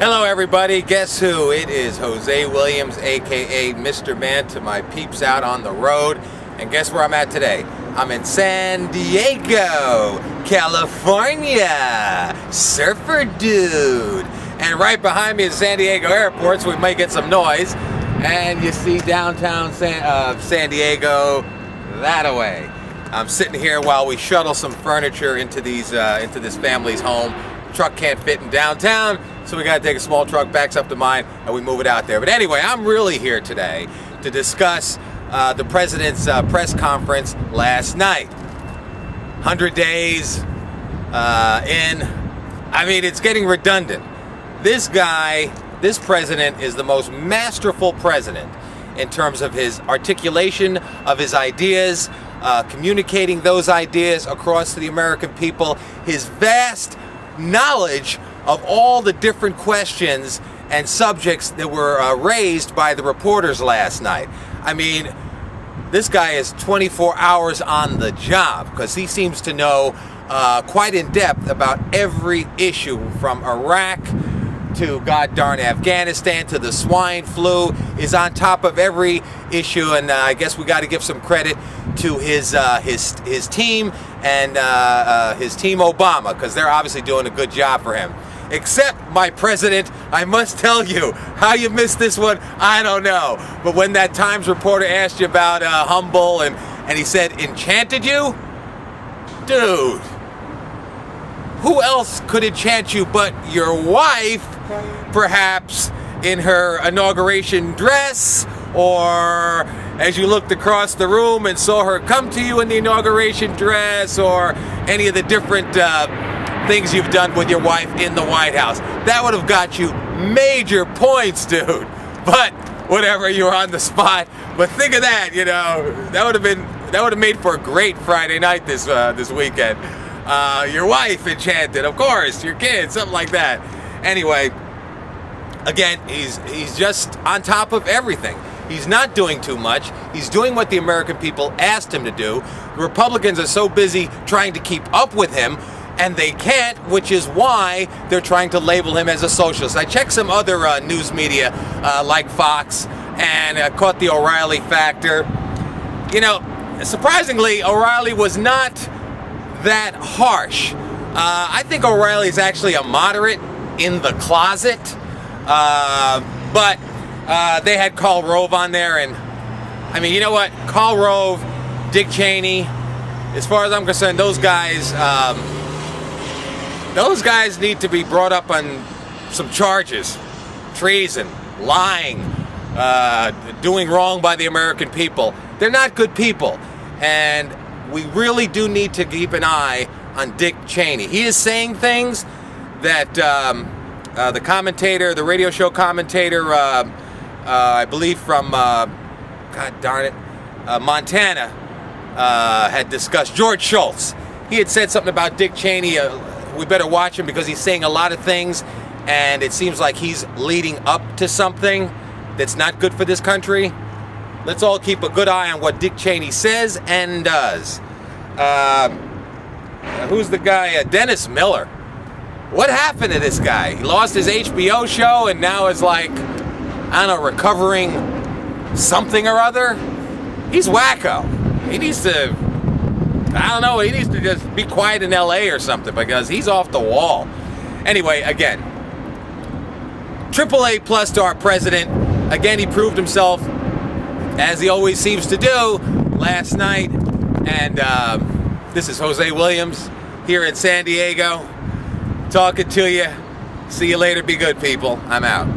Hello everybody, guess who? It is Jose Williams, aka Mr. Man, to my peeps out on the road. And guess where I'm at today? I'm in San Diego, California. Surfer dude. And right behind me is San Diego Airport, so we might get some noise. And you see downtown San Diego that away. I'm sitting here while we shuttle some furniture into this family's home. Truck can't fit in downtown, so we gotta take a small truck, backs up to mine, and we move it out there. But anyway, I'm really here today to discuss the president's press conference last night. 100 days in. I mean, it's getting redundant. This president is the most masterful president in terms of his articulation of his ideas, communicating those ideas across to the American people, his vast knowledge of all the different questions and subjects that were raised by the reporters last night. I mean, this guy is 24 hours on the job because he seems to know quite in depth about every issue, from Iraq to god darn Afghanistan to the swine flu. Is on top of every issue, and I guess we got to give some credit to his team and his team Obama, because they're obviously doing a good job for him. Except, my president, I must tell you, how you missed this one, I don't know. But when that Times reporter asked you about Humble and he said, enchanted you? Dude, who else could enchant you but your wife, perhaps in her inauguration dress, or as you looked across the room and saw her come to you in the inauguration dress, or any of the different things you've done with your wife in the White House. That would have got you major points, dude. But whatever, you were on the spot. But think of that, you know, that would have made for a great Friday night this weekend. Your wife enchanted, of course, your kids, something like that. Anyway, again, he's just on top of everything. He's not doing too much. He's doing what the American people asked him to do. The Republicans are so busy trying to keep up with him, and they can't, which is why they're trying to label him as a socialist. I checked some other news media like Fox, and caught the O'Reilly factor. You know, surprisingly, O'Reilly was not that harsh. I think O'Reilly is actually a moderate in the closet, but they had Karl Rove on there, and I mean, you know what? Karl Rove, Dick Cheney, as far as I'm concerned, those guys need to be brought up on some charges: treason, lying, doing wrong by the American people. They're not good people, and we really do need to keep an eye on Dick Cheney. He is saying things that the commentator, the radio show commentator, I believe from, god darn it, Montana, had discussed. George Shultz. He had said something about Dick Cheney. We better watch him because he's saying a lot of things, and it seems like he's leading up to something that's not good for this country. Let's all keep a good eye on what Dick Cheney says and does. Who's the guy? Dennis Miller. What happened to this guy? He lost his HBO show and now is like, I don't know, recovering something or other. He's wacko. He needs to, I don't know, he needs to just be quiet in LA or something, because he's off the wall. Anyway, again, AAA+ to our president. Again, he proved himself, as he always seems to do, last night. And this is Jose Williams here in San Diego, talking to you. See you later. Be good, people. I'm out.